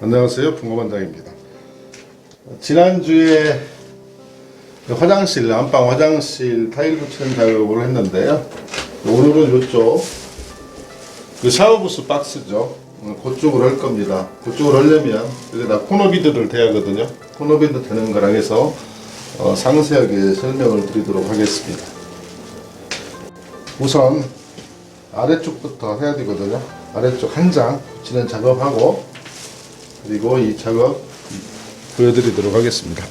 안녕하세요, 풍고반장입니다. 지난주에 화장실, 안방 화장실 타일 붙이는 작업을 했는데요. 오늘은 이쪽 샤워부스 박스죠. 그쪽으로 할 겁니다. 그쪽으로 하려면 여기다 코너비드를 대야 하거든요. 코너비드 되는 거랑 해서 상세하게 설명을 드리도록 하겠습니다. 우선 아래쪽부터 해야 되거든요. 아래쪽 한 장 붙이는 작업하고, 그리고 이 작업 보여드리도록 하겠습니다.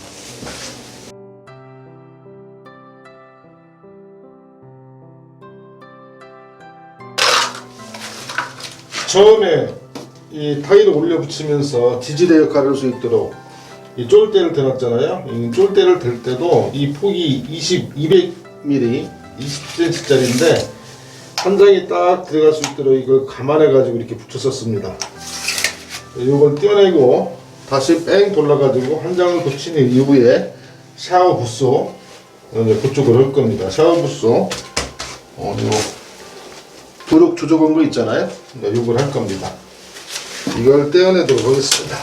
처음에 이 타일을 올려 붙이면서 지지대 역할을 할 수 있도록 이 쫄대를 대놨잖아요. 이 쫄대를 댈 때도 이 폭이 200mm 20cm 짜리인데 한 장이 딱 들어갈 수 있도록 이걸 감안해 가지고 이렇게 붙였었습니다. 이걸 떼어내고 다시 뺑 돌려가지고 한 장을 붙인 이후에 샤워 부스 그쪽으로 할 겁니다. 샤워 부스 요 도력 조정한 거 있잖아요. 이걸 할 겁니다. 이걸 떼어내도록 하겠습니다.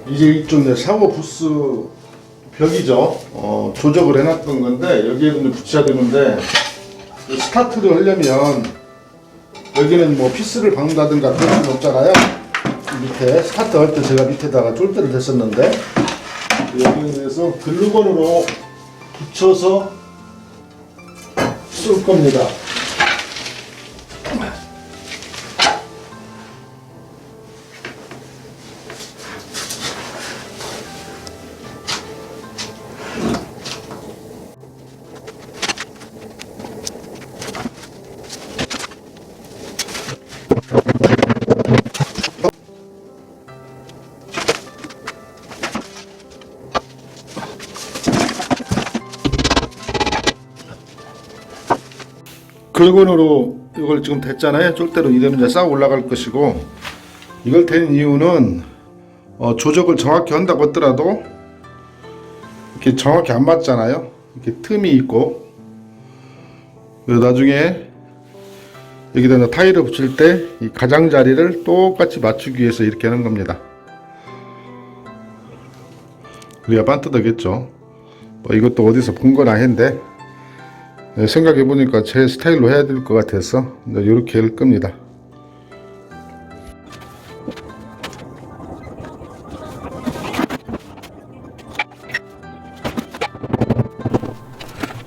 이제 이쪽 샤워 부스 벽이죠. 조적을 해놨던 건데 여기에도 붙여야 되는데, 스타트를 하려면 여기는 뭐 피스를 박는다든가 그럴 수는 없잖아요. 밑에 스타트 할 때 제가 밑에다가 쫄대를 댔었는데, 여기에 대해서 글루건으로 붙여서 쏠 겁니다. 글건으로 이걸 지금 댔잖아요. 쫄대로 이대로 이제 싹 올라갈 것이고, 이걸 댄 이유는 조적을 정확히 한다고 하더라도 이렇게 정확히 안 맞잖아요. 이렇게 틈이 있고, 나중에 여기다 타일을 붙일 때 이 가장자리를 똑같이 맞추기 위해서 이렇게 하는 겁니다. 그래야 반듯하겠죠. 이것도 어디서 본 건 아닌데 생각해보니까 제 스타일로 해야 될 것 같아서 이렇게 할 겁니다.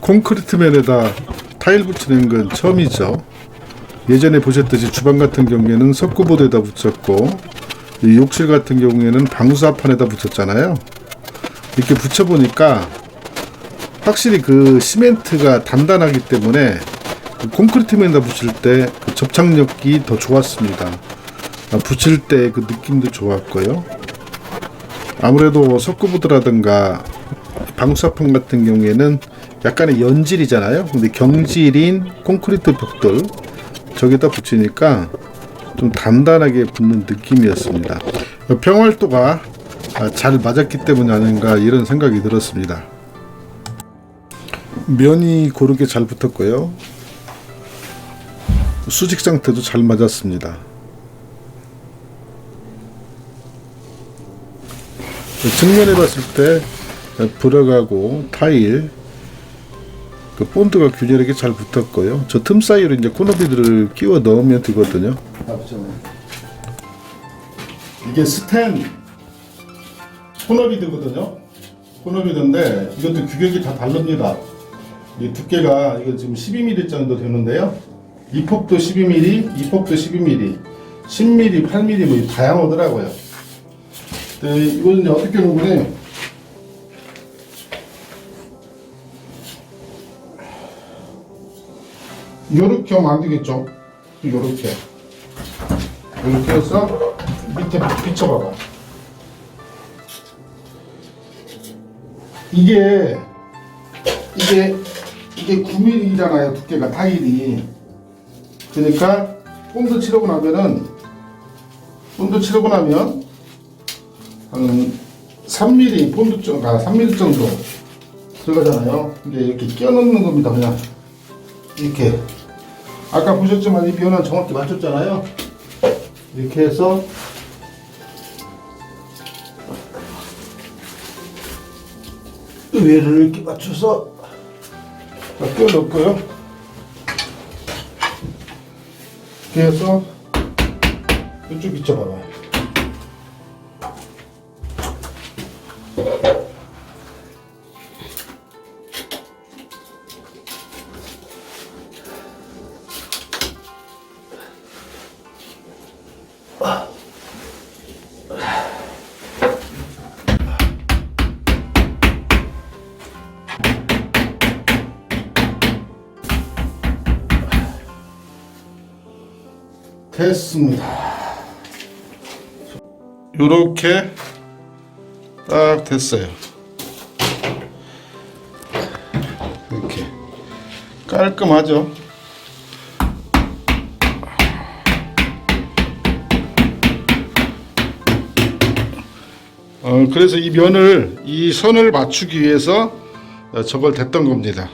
콘크리트면에다 타일 붙이는 건 처음이죠. 예전에 보셨듯이 주방 같은 경우에는 석고보드에다 붙였고, 이 욕실 같은 경우에는 방수합판에다 붙였잖아요. 이렇게 붙여보니까 확실히 그 시멘트가 단단하기 때문에 그 콘크리트면에다 붙일 때 그 접착력이 더 좋았습니다. 붙일 때 그 느낌도 좋았고요. 아무래도 석고보드라든가 방수합판 같은 경우에는 약간의 연질이잖아요. 근데 경질인 콘크리트 벽돌 저기다 붙이니까 좀 단단하게 붙는 느낌이었습니다. 평활도가 잘 맞았기 때문이 아닌가 이런 생각이 들었습니다. 면이 고르게 잘 붙었고요. 수직 상태도 잘 맞았습니다. 측면에 봤을 때 브럭하고 타일 그 본드가 균열하게 잘 붙었고요. 저 틈 사이로 이제 코너비드를 끼워 넣으면 되거든요. 이게 스텐 코너비드거든요. 코너비드인데 이것도 규격이 다 다릅니다. 이 두께가 이거 지금 12mm 정도 되는데요. 이 폭도 12mm, 이 폭도 12mm, 10mm, 8mm 뭐 다양하더라고요. 이거는 어떻게 놓으면 요렇게 하면 안 되겠죠? 요렇게 이렇게 해서 밑에 비춰봐봐. 이게 9mm잖아요, 두께가 타일이. 그러니까 본드 치르고 나면 한 3mm 본드 정도, 3mm 정도 들어가잖아요. 이게 이렇게 끼워 넣는 겁니다. 그냥 이렇게. 아까 보셨지만 이 면은 정확히 맞췄잖아요. 이렇게 해서 위를 이렇게 맞춰서 끼워 넣고요. 이렇게 해서 이쪽 비춰봐봐요. 됐습니다. 요렇게 딱 됐어요. 이렇게 깔끔하죠. 그래서 이 선을 맞추기 위해서 저걸 댔던 겁니다.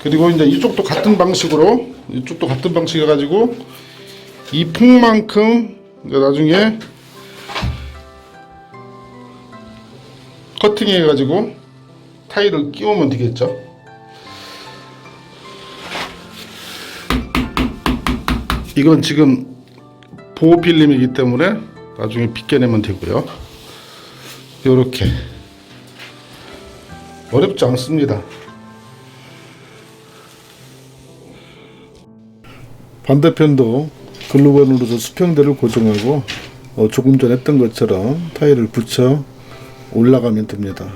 그리고 이제 이쪽도 같은 방식으로 해가지고 이 폭만큼 나중에 커팅해 가지고 타일을 끼우면 되겠죠. 이건 지금 보호 필름이기 때문에 나중에 벗겨내면 되고요. 요렇게 어렵지 않습니다. 반대편도 글루건으로서 수평대를 고정하고 조금 전 했던 것처럼 타일을 붙여 올라가면 됩니다.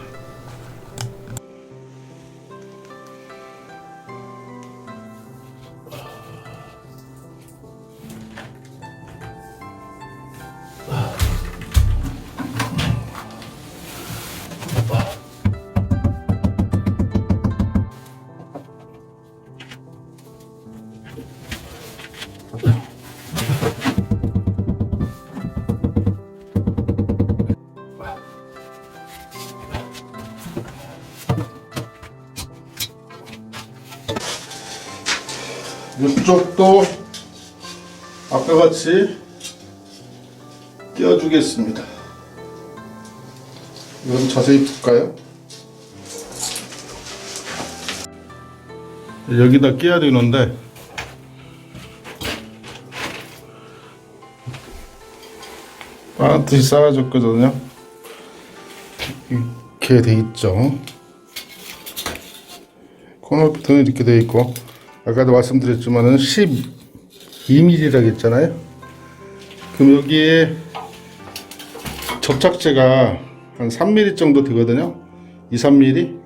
이쪽도 아까 같이 띄워주겠습니다. 이건 자세히 볼까요? 여기다 끼워야 되는데 반드시 쌓아줬거든요. 이렇게 돼 있죠. 코너부터는 이렇게 돼 있고, 아까도 말씀드렸지만은 12mm라고 했잖아요. 그럼 여기에 접착제가 한 3mm 정도 되거든요. 2-3mm.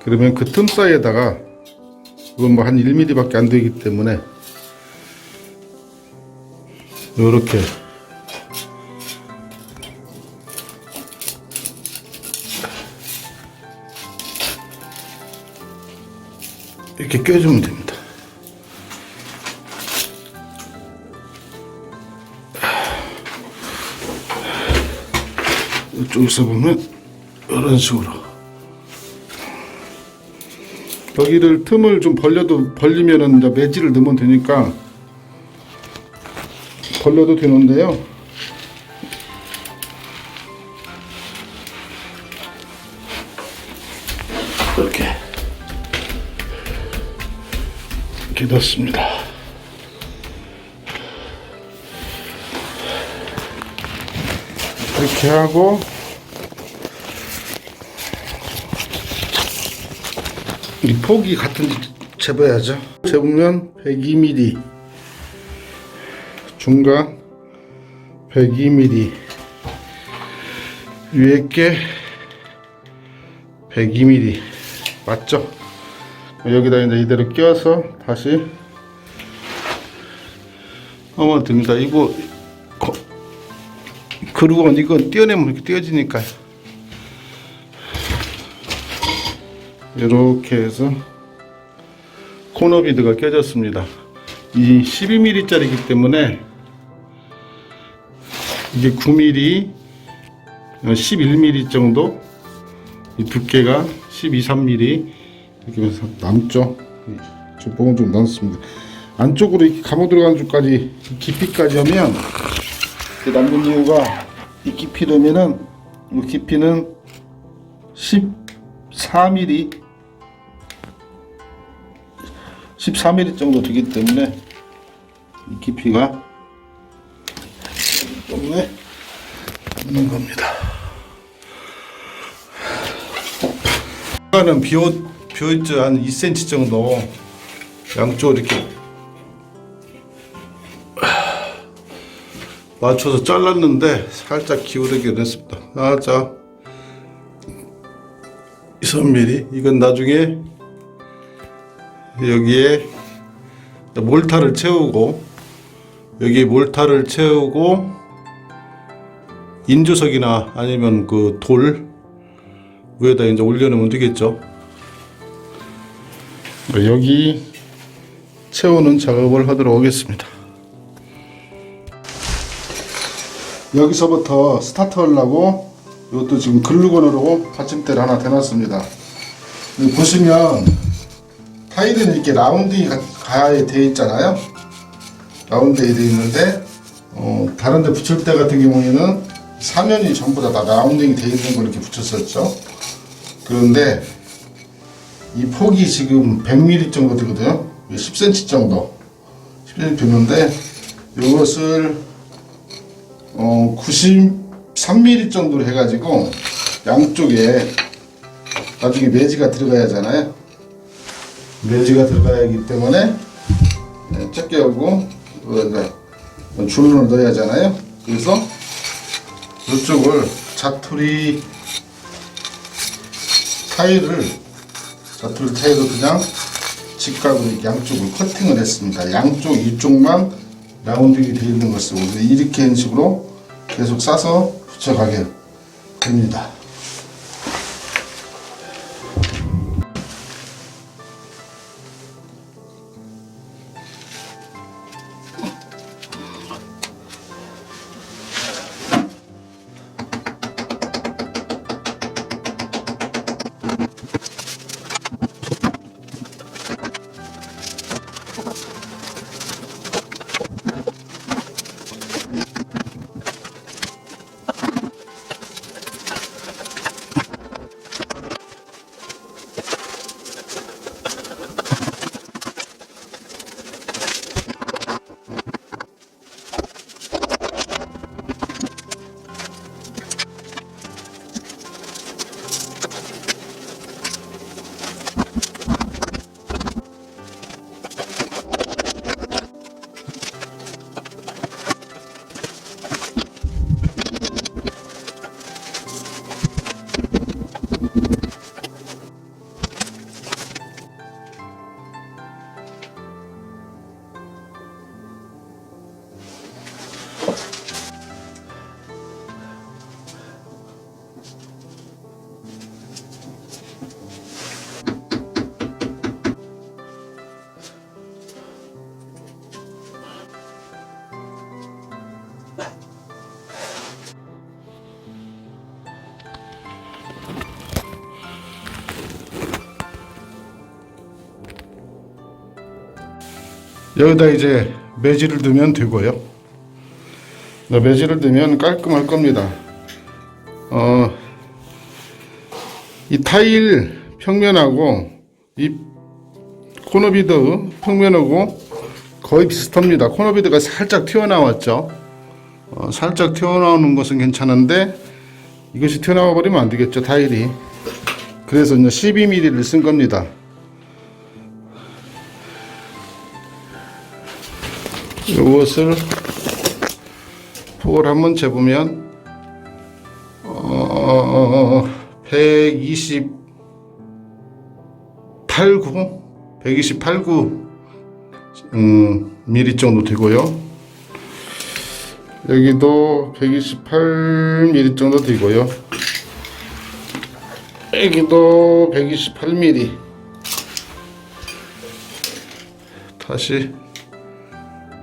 그러면 그 틈 사이에다가, 이건 뭐 한 1mm 밖에 안 되기 때문에 요렇게 이렇게 껴주면 됩니다. 이쪽에서 보면 이런 식으로 여기를 틈을 좀 벌리면은 이제 매질을 넣으면 되니까 벌려도 되는데요. 이렇게 넣습니다. 이렇게 하고 이 폭이 같은지 재봐야죠. 재보면 102mm, 중간 102mm, 위에 게 102mm 맞죠? 여기다 이제 이대로 끼워서 다시 하면 됩니다. 이거 그리고 이건 떼어내면 이렇게 떼어지니까요. 이렇게 해서 코너비드가 껴졌습니다. 이 12mm짜리이기 때문에 이게 9mm, 11mm 정도, 이 두께가 12, 3mm 이렇게 해서 남쪽 뒷부분 좀 남습니다. 안쪽으로 이렇게 감아 들어가는 쪽까지 깊이까지 하면 남는 이유가 이 깊이라면은 이 깊이는 14mm 정도 되기 때문에 이 깊이가 때문에 있는 겁니다. 이거는 비어있죠. 한 2cm 정도 양쪽으로 이렇게 맞춰서 잘랐는데 살짝 기울이게 했습니다. 살짝 2~3mm. 이건 나중에 여기에 몰타를 채우고 여기에 몰타를 채우고 인조석이나 아니면 그 돌 위에다 이제 올려놓으면 되겠죠. 여기 채우는 작업을 하도록 하겠습니다. 여기서부터 스타트 하려고 이것도 지금 글루건으로 받침대를 하나 대놨습니다. 보시면 타일은 이렇게 라운딩이 가야 되어 있잖아요. 라운딩이 되어 있는데 다른 데 붙일 때 같은 경우에는 사면이 전부 다 라운딩이 되어 있는 걸 이렇게 붙였었죠. 그런데 이 폭이 지금 100mm 정도 되거든요. 10cm 정도 10cm 되는데 이것을 93mm 정도로 해가지고 양쪽에 나중에 매지가 들어가야 하잖아요. 매지가 들어가야 하기 때문에 작게 하고 줄을 넣어야 하잖아요. 그래서 이쪽을 자투리 타일을 그냥 직각으로 양쪽을 커팅을 했습니다. 양쪽 이쪽만 라운딩이 되어 있는 것을 이렇게 하는 식으로 계속 싸서 붙여가게 됩니다. 여기다 이제 매질을 두면 되고요. 매질을 두면 깔끔할 겁니다. 이 타일 평면하고 이 코너비드 평면하고 거의 비슷합니다. 코너비드가 살짝 튀어나왔죠. 살짝 튀어나오는 것은 괜찮은데 이것이 튀어나와 버리면 안 되겠죠, 타일이. 그래서 이제 12mm를 쓴 겁니다. 이것을 폭을 한번 재보면 128.9 mm 정도 되고요. 여기도 128mm 정도 되고요. 여기도 128mm. 다시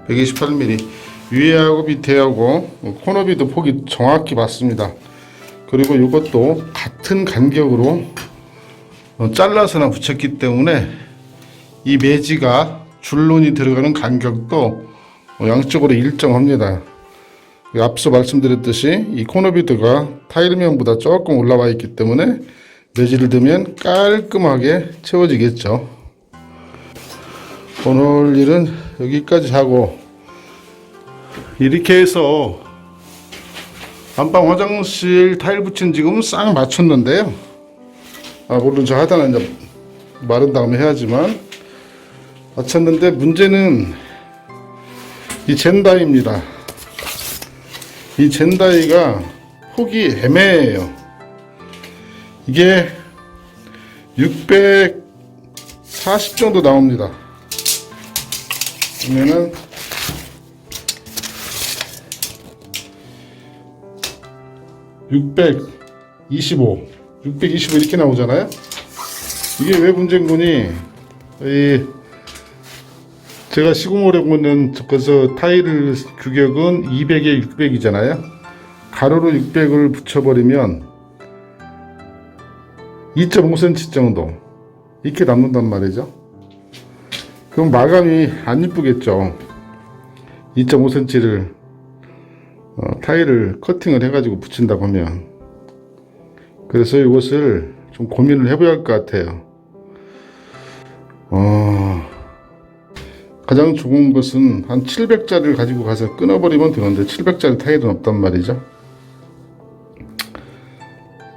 128mm. 위에하고 밑에하고 코너비도 폭이 정확히 맞습니다. 그리고 이것도 같은 간격으로 잘라서나 붙였기 때문에 이 매지가 줄눈이 들어가는 간격도 양쪽으로 일정합니다. 앞서 말씀드렸듯이 이 코너비드가 타일면보다 조금 올라와 있기 때문에 매지를 넣으면 깔끔하게 채워지겠죠. 오늘 일은 여기까지 하고, 이렇게 해서 안방 화장실 타일 붙인 지금 싹 맞췄는데요. 물론 저 하단은 이제 마른 다음에 해야지만, 맞췄는데 문제는 이 젠다이입니다. 이 젠다이가 폭이 애매해요. 이게 640 정도 나옵니다. 그러면은 625 이렇게 나오잖아요. 이게 왜 문제인 거니? 제가 시공을 해보는 그래서 타일 규격은 200에 600이잖아요. 가로로 600을 붙여버리면 2.5cm 정도 이렇게 남는단 말이죠. 그럼 마감이 안 이쁘겠죠. 2.5cm를 타일을 커팅을 해가지고 붙인다고 하면. 그래서 이것을 좀 고민을 해봐야 할 것 같아요. 가장 좋은 것은 한 700짜리를 가지고 가서 끊어버리면 되는데 700짜리 타일은 없단 말이죠.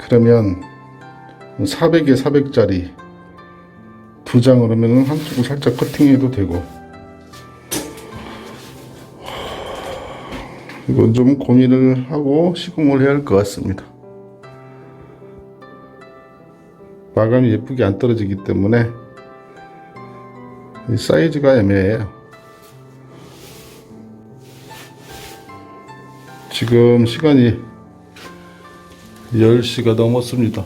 그러면 400에 400짜리 두 장을 하면 한쪽을 살짝 커팅해도 되고, 이건 좀 고민을 하고 시공을 해야 할 것 같습니다. 마감이 예쁘게 안 떨어지기 때문에 이 사이즈가 애매해요. 지금 시간이 10시가 넘었습니다.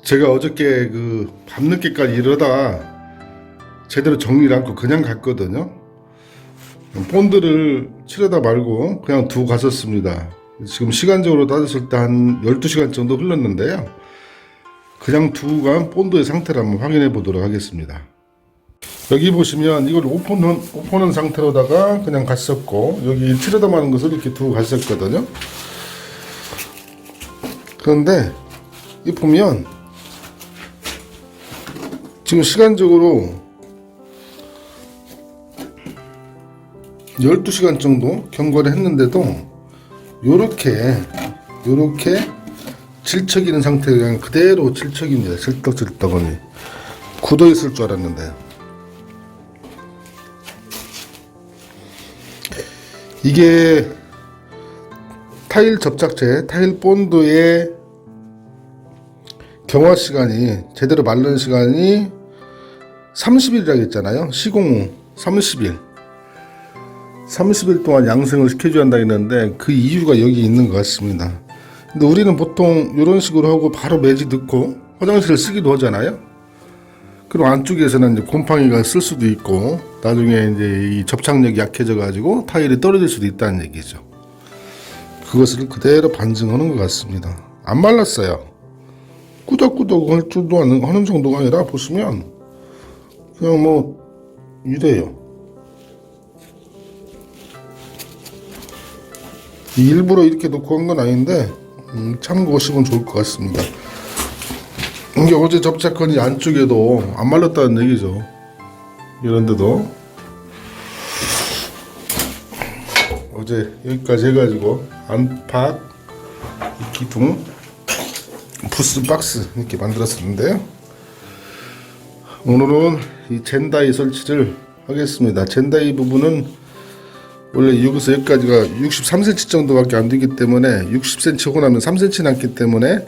제가 어저께 밤늦게까지 이러다가 제대로 정리를 않고 그냥 갔거든요. 본드를 칠하다 말고 그냥 두고 갔었습니다. 지금 시간적으로 따졌을 때 한 12시간 정도 흘렀는데요. 그냥 두고 간 본드의 상태를 한번 확인해 보도록 하겠습니다. 여기 보시면 이걸 오픈한 상태로다가 그냥 갔었고, 여기 칠하다 마는 것을 이렇게 두고 갔었거든요. 그런데 이 보면 지금 시간적으로 12시간 정도 경과를 했는데도 요렇게 질척이는 상태가 그냥 그대로 질척입니다. 질떡질떡하니 굳어 있을 줄 알았는데, 이게 타일 접착제, 타일 본드의 경화 시간이, 제대로 마르는 시간이 30일이라고 했잖아요. 시공 후 30일 동안 양생을 시켜줘야 한다 했는데, 그 이유가 여기 있는 것 같습니다. 근데 우리는 보통 이런 식으로 하고 바로 매지 넣고 화장실을 쓰기도 하잖아요. 그리고 안쪽에서는 이제 곰팡이가 쓸 수도 있고, 나중에 이제 이 접착력이 약해져 가지고 타일이 떨어질 수도 있다는 얘기죠. 그것을 그대로 반증하는 것 같습니다. 안 말랐어요. 꾸덕꾸덕 할 줄도 하는 정도가 아니라 보시면 그냥 뭐 이래요. 일부러 이렇게 놓고 한 건 아닌데 참고하시면 좋을 것 같습니다. 이게 어제 접착한 이 안쪽에도 안 말랐다는 얘기죠. 이런데도 어제 여기까지 해가지고 안팎 이 기둥 부스 박스 이렇게 만들었었는데요. 오늘은 이 젠다이 설치를 하겠습니다. 젠다이 부분은 원래 여기서 여기까지가 63cm 정도밖에 안 되기 때문에, 60cm 하고 나면 3cm 남기 때문에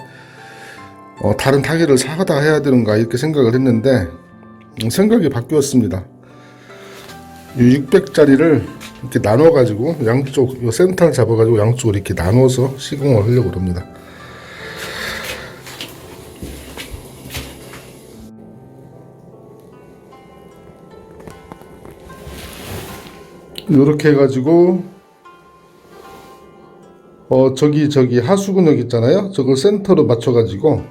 다른 타일을 사다 해야 되는가 이렇게 생각을 했는데 생각이 바뀌었습니다. 이 600짜리를 이렇게 나눠 가지고 양쪽 요 센터를 잡아 가지고 양쪽으로 이렇게 나눠서 시공을 하려고 합니다. 이렇게 해가지고 저기 하수구역 있잖아요. 저걸 센터로 맞춰가지고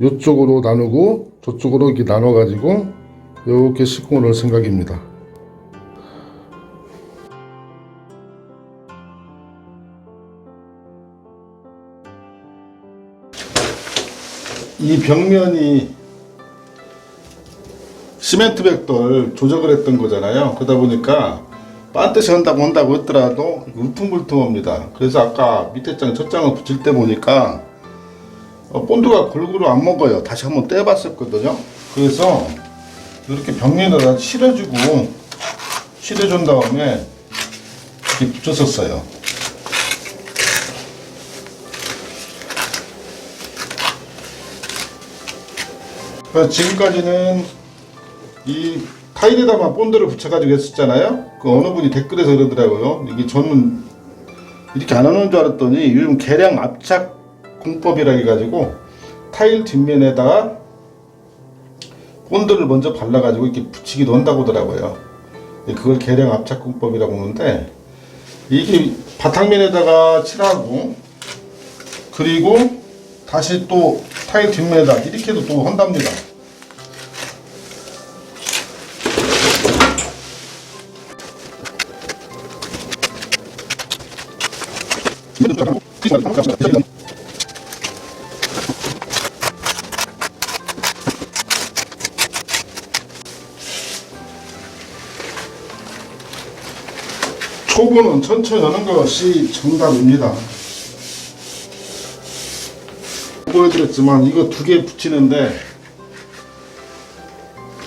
이쪽으로 나누고 저쪽으로 이렇게 나눠가지고 이렇게 시공을 할 생각입니다. 이 벽면이 시멘트 벽돌 조작을 했던 거잖아요. 그러다 보니까 반드시 한다고 했더라도 울퉁불퉁합니다. 그래서 아까 밑에 장 첫 장을 붙일 때 보니까 본드가 골고루 안 먹어요. 다시 한번 떼봤었거든요. 그래서 이렇게 벽면에다 실어준 다음에 이렇게 붙였었어요. 지금까지는 이 타일에다만 본드를 붙여가지고 했었잖아요. 그 어느 분이 댓글에서 그러더라고요. 이게 저는 이렇게 안 하는 줄 알았더니 요즘 계량 압착 공법이라 해가지고 타일 뒷면에다가 본드를 먼저 발라가지고 이렇게 붙이기도 한다고 하더라고요. 그걸 계량 압착 공법이라고 하는데 이게 바탕면에다가 칠하고 그리고 다시 또 타일 뒷면에다 이렇게도 또 한답니다. 초보는 천천히 하는 것이 정답입니다. 보여드렸지만 이거 두 개 붙이는데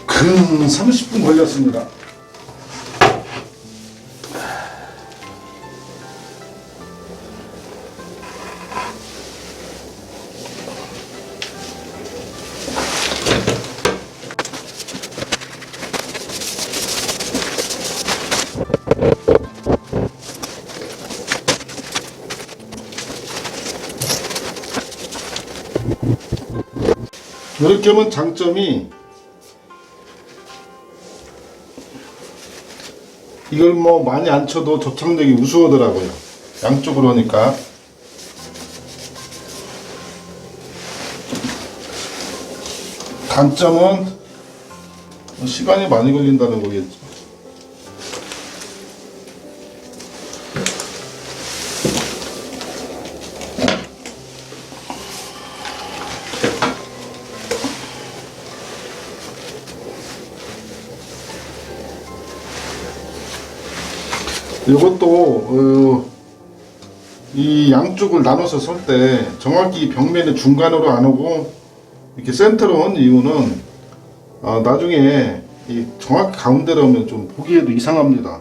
근 30분 걸렸습니다. 이렇게 하면 장점이 이걸 뭐 많이 안 쳐도 접착력이 우수하더라고요. 양쪽으로 하니까. 단점은 시간이 많이 걸린다는 거겠죠. 이것도 이 양쪽을 나눠서 설 때 정확히 벽면의 중간으로 안 오고 이렇게 센터로 한 이유는 나중에 이 정확히 가운데로 오면 좀 보기에도 이상합니다.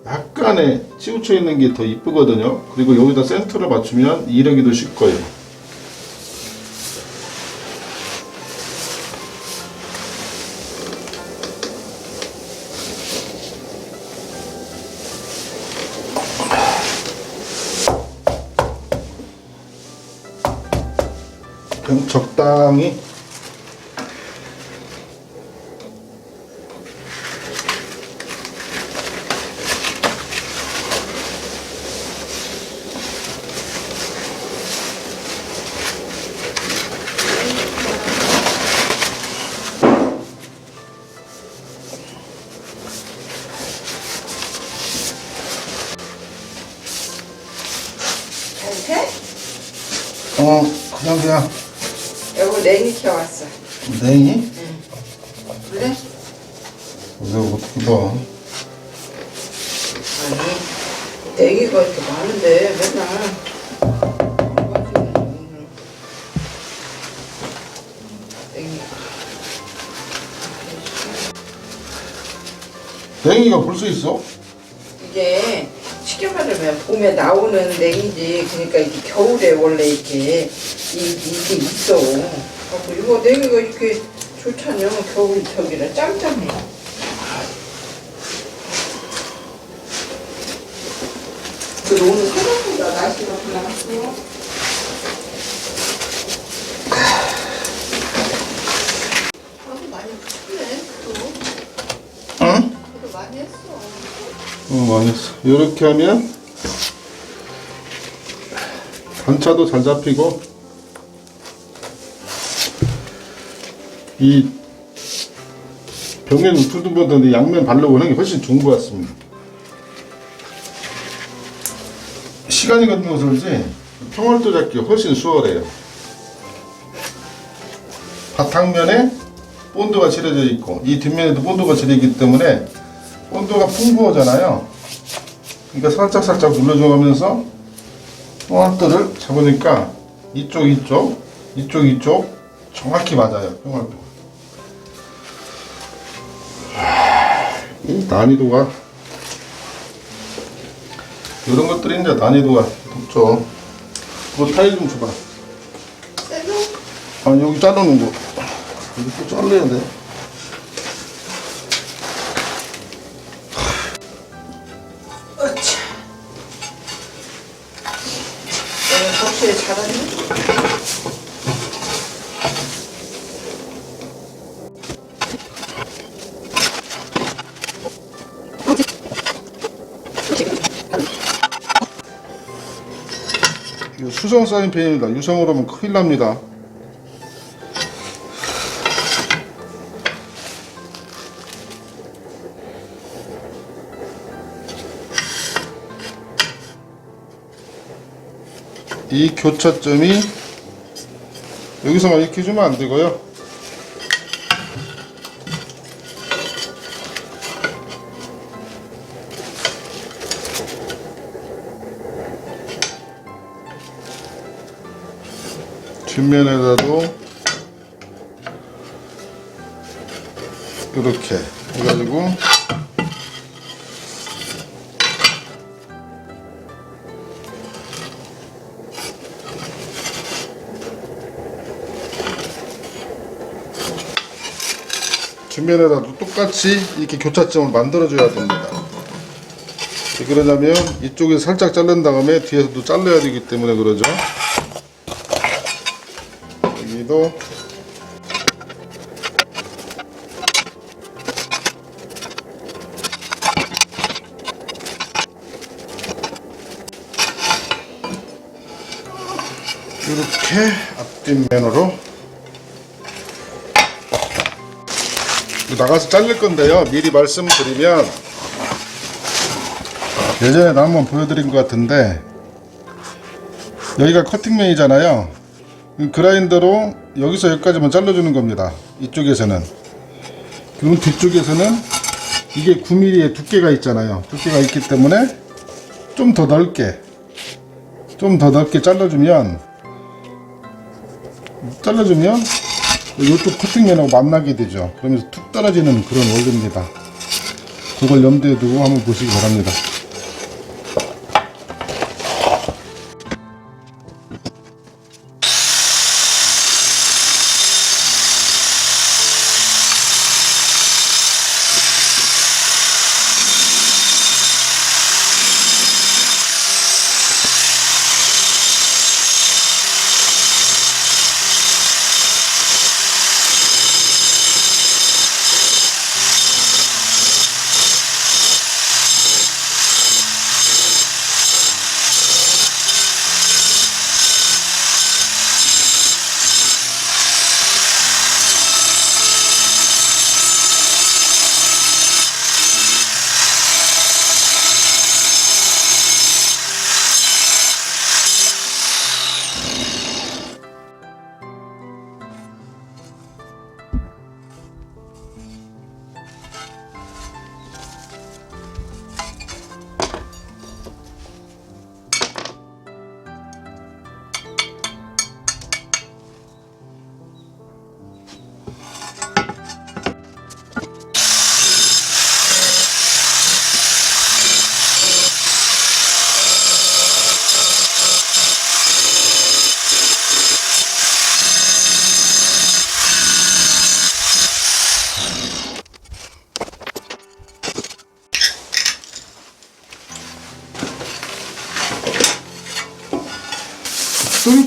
약간의 치우쳐 있는 게 더 이쁘거든요. 그리고 여기다 센터를 맞추면 이러기도 쉽고요. 그냥 적당히 그냥 여보 냉이 켜왔어. 냉이? 응. 그래? 내가 어떻게 봐? 아니 냉이가 이렇게 많은데 맨날 냉이가 벌써 있어? 이게 쉽게 말하면 봄에 나오는 냉이지. 그러니까 이게 겨울에 원래 이게 있어. 이거 냉이가 이렇게 좋잖여. 겨울 저기라 짱짱해. 오늘 생각보다 날씨가 불안했어. 나도 많이 춥네, 또. 응? 그래도 많이 했어. 많이 했어. 이렇게 하면 단차도 잘 잡히고 이 벽면 우퉁퉁보다는 양면 바르고 하는 게 훨씬 좋은 것 같습니다. 시간이 걸려서 그런지 평월도 잡기 훨씬 수월해요. 바탕면에 본드가 칠해져 있고 이 뒷면에도 본드가 칠해있기 때문에 본드가 풍부하잖아요. 그러니까 살짝 눌러줘가면서 평월도를 잡으니까 이쪽 정확히 맞아요. 평월도. 이 난이도가 이런 것들이 이제 난이도가 높죠. 그거 타일 좀 줘봐. 셀로? 아 여기 자르는 거 이거 또 잘라야 돼. 어차. 오늘 접시에 잘하네. 이거 수성 사인펜입니다. 유성으로 하면 큰일 납니다. 이 교차점이 여기서만 이렇게 주면 안 되고요. 뒷면에다도 이렇게 해가지고 뒷면에다도 똑같이 이렇게 교차점을 만들어줘야 됩니다. 왜 그러냐면 이쪽에 살짝 자른 다음에 뒤에서도 잘라야 되기 때문에 그러죠. 여기도 이렇게 앞뒷면으로 나가서 자를 건데요. 미리 말씀드리면 예전에도 한번 보여드린 것 같은데 여기가 커팅면이잖아요. 그라인더로 여기서 여기까지만 잘라주는 겁니다. 이쪽에서는. 그럼 뒤쪽에서는 이게 9mm의 두께가 있잖아요. 두께가 있기 때문에 좀 더 넓게 잘라주면 이쪽 커팅면하고 만나게 되죠. 그러면서 툭 떨어지는 그런 원리입니다. 그걸 염두에 두고 한번 보시기 바랍니다.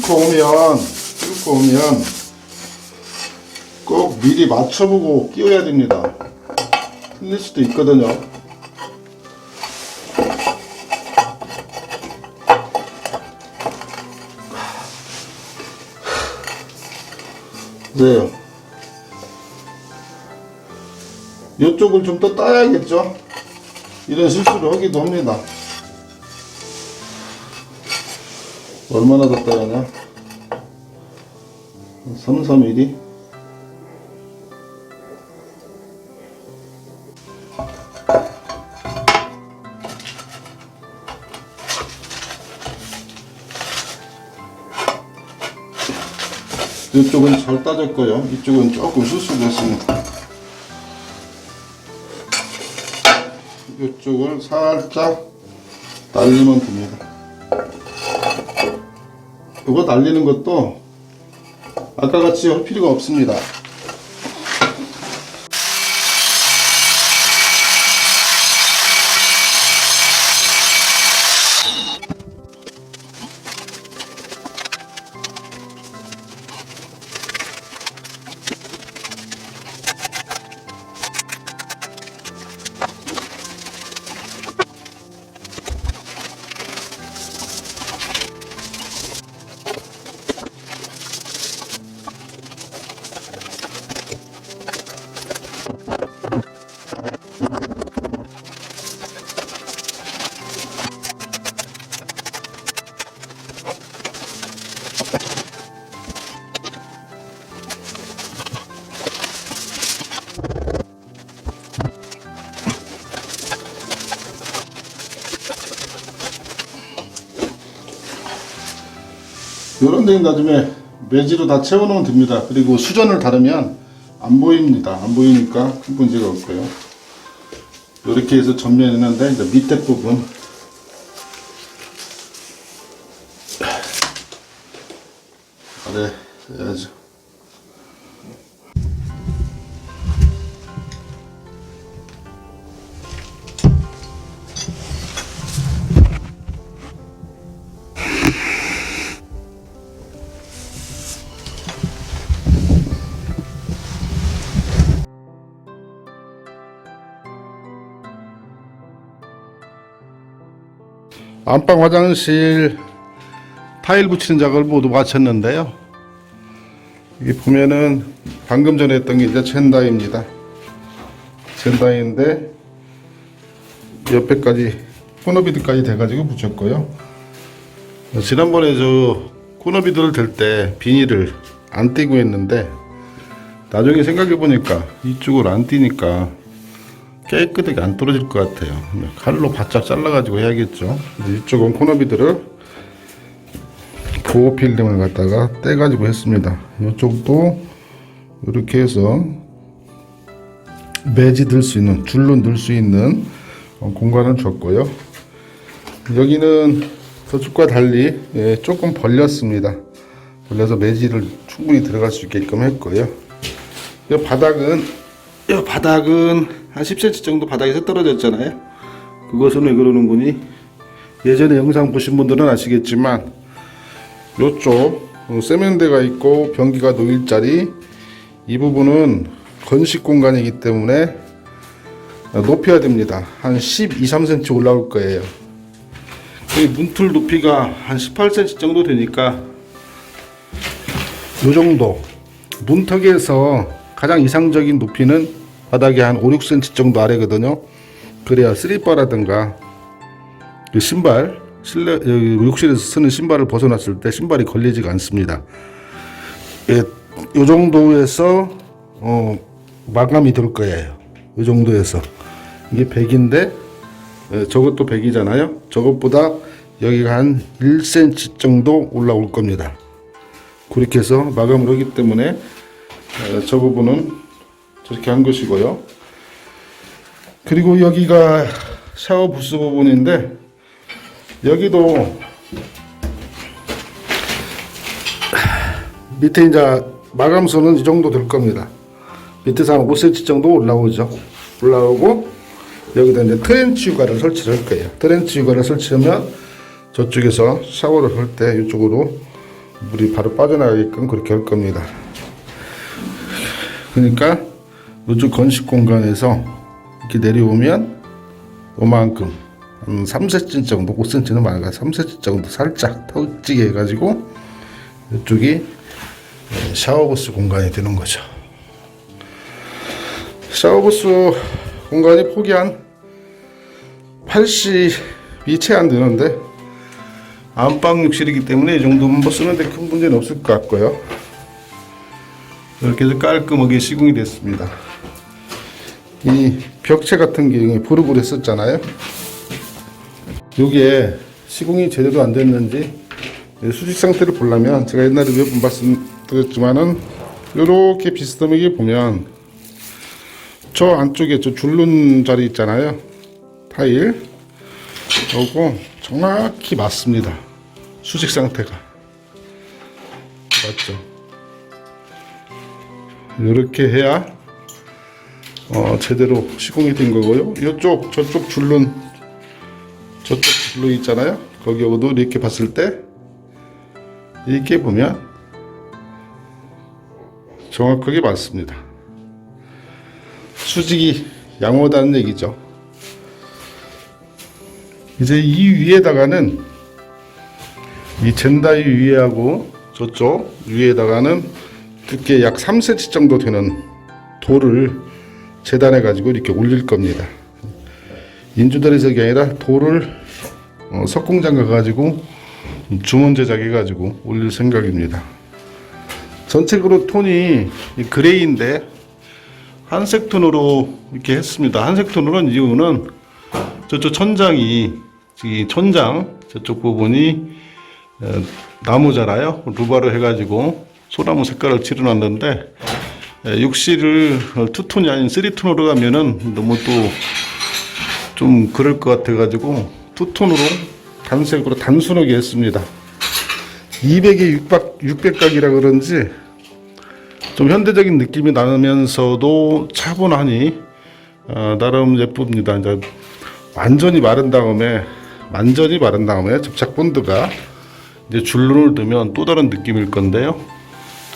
뚫고 오면 꼭 미리 맞춰보고 끼워야 됩니다. 틀릴 수도 있거든요. 네. 이쪽을 좀 더 따야겠죠? 이런 실수를 하기도 합니다. 얼마나 더 따야냐? 3, 4mm? 이쪽은 잘 따졌고요. 이쪽은 조금 수술됐습니다. 이쪽을 살짝 날리면 됩니다. 이거 날리는 것도 아까 같이 할 필요가 없습니다. 이런 데는 나중에 매지로 다 채워놓으면 됩니다. 그리고 수전을 다르면 안 보입니다. 안 보이니까 큰 문제가 없고요. 이렇게 해서 전면했는데 이제 밑에 부분 아래 해야죠. 안방 화장실 타일 붙이는 작업을 모두 마쳤는데요. 여기 보면은 방금 전에 했던 게 이제 젠다입니다. 젠다인데 옆에까지 코너비드까지 돼가지고 붙였고요. 지난번에 저 코너비드를 댈 때 비닐을 안 띄고 했는데 나중에 생각해 보니까 이쪽을 안 띄니까 깨끗하게 안 떨어질 것 같아요. 칼로 바짝 잘라가지고 해야겠죠. 이쪽은 코너비드를 보호 필름을 갖다가 떼가지고 했습니다. 이쪽도 이렇게 해서 매지 들 수 있는, 줄로 넣을 수 있는 공간을 줬고요. 여기는 저쪽과 달리 조금 벌렸습니다. 벌려서 매지를 충분히 들어갈 수 있게끔 했고요. 이 바닥은 한 10cm 정도 바닥에서 떨어졌잖아요. 그것은 왜 그러는 거니? 예전에 영상 보신 분들은 아시겠지만 요쪽 세면대가 있고 변기가 놓일 자리 이 부분은 건식 공간이기 때문에 높여야 됩니다. 한 12, 13cm 올라올 거예요. 이 문틀 높이가 한 18cm 정도 되니까 요 정도 문턱에서 가장 이상적인 높이는 바닥이 한 5, 6cm 정도 아래거든요. 그래야 슬리퍼라든가 그 신발, 실내 욕실에서 쓰는 신발을 벗어났을 때 신발이 걸리지가 않습니다. 예, 요 정도에서 마감이 될 거예요. 요 정도에서 이게 100인데 저것도 100이잖아요. 저것보다 여기가 한 1cm 정도 올라올 겁니다. 그렇게 해서 마감을 하기 때문에 저 부분은 저렇게 한 것이고요. 그리고 여기가 샤워 부스 부분인데 여기도 밑에 이제 마감선은 이 정도 될 겁니다. 밑에서 한 5cm 정도 올라오죠. 올라오고 여기다 이제 트렌치 휴가를 설치를 할 거예요. 트렌치 휴가를 설치하면 저쪽에서 샤워를 할 때 이쪽으로 물이 바로 빠져나가게끔 그렇게 할 겁니다. 그러니까 이쪽 건식 공간에서 이렇게 내려오면 요만큼 한 3cm 정도, 5cm는 많아가 3cm 정도 살짝 턱지게 해가지고 이쪽이 샤워부스 공간이 되는 거죠. 샤워부스 공간이 폭이 한 80이 채 안 되는데 안방 욕실이기 때문에 이 정도면 뭐 쓰는데 큰 문제는 없을 것 같고요. 이렇게 해서 깔끔하게 시공이 됐습니다. 이 벽체 같은 경우에 보르보르 했었잖아요. 요게 시공이 제대로 안 됐는지 수직 상태를 보려면 제가 옛날에 몇 번 말씀드렸지만은 요렇게 비스듬하게 보면 저 안쪽에 저 줄눈 자리 있잖아요. 타일 요거 정확히 맞습니다. 수직 상태가 맞죠? 이렇게 해야 제대로 시공이 된 거고요. 이쪽 저쪽 줄눈 있잖아요. 거기하고도 이렇게 봤을 때 이렇게 보면 정확하게 맞습니다. 수직이 양호하다는 얘기죠. 이제 이 위에다가는 이 젠다이 위에하고 저쪽 위에다가는 두께 약 3cm 정도 되는 돌을 재단해 가지고 이렇게 올릴 겁니다. 인조대리석이 아니라 돌을 석공장 가가지고 주문 제작해 가지고 올릴 생각입니다. 전체적으로 톤이 그레이인데 한색 톤으로 이렇게 했습니다. 한색 톤으로 한 이유는 저쪽 천장이 이 천장 저쪽 부분이 나무잖아요. 루바로 해가지고 소나무 색깔을 칠해놨는데 욕실을 투톤이 아닌 3톤으로 가면은 너무 또 좀 그럴 것 같아가지고 투톤으로 단색으로 단순하게 했습니다. 200에 600각이라 그런지 좀 현대적인 느낌이 나면서도 차분하니 나름 예쁩니다. 이제 완전히 마른 다음에 접착 본드가 이제 줄눈을 두면 또 다른 느낌일 건데요.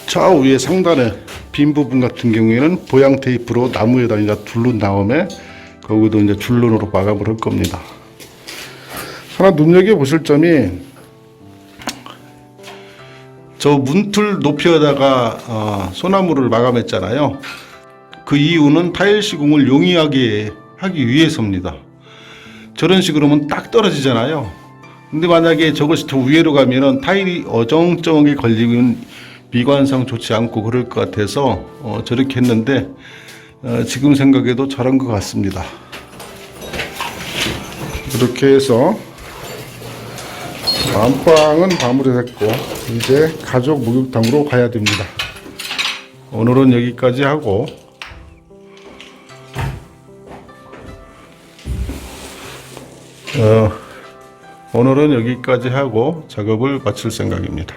좌우 위에 상단에 빈 부분 같은 경우에는 보양 테이프로 나무에다 이제 둘른 다음에 거기도 이제 줄눈으로 마감을 할 겁니다. 하나 눈여겨 보실 점이 저 문틀 높이에다가 소나무를 마감했잖아요. 그 이유는 타일 시공을 용이하게 하기 위해서입니다. 저런 식으로 하면 딱 떨어지잖아요. 근데 만약에 저것이 더 위로 가면은 타일이 어정쩡하게 걸리면 미관상 좋지 않고 그럴 것 같아서 저렇게 했는데 지금 생각해도 잘한 것 같습니다. 이렇게 해서 안방은 마무리됐고 이제 가족 목욕탕으로 가야 됩니다. 오늘은 여기까지 하고 작업을 마칠 생각입니다.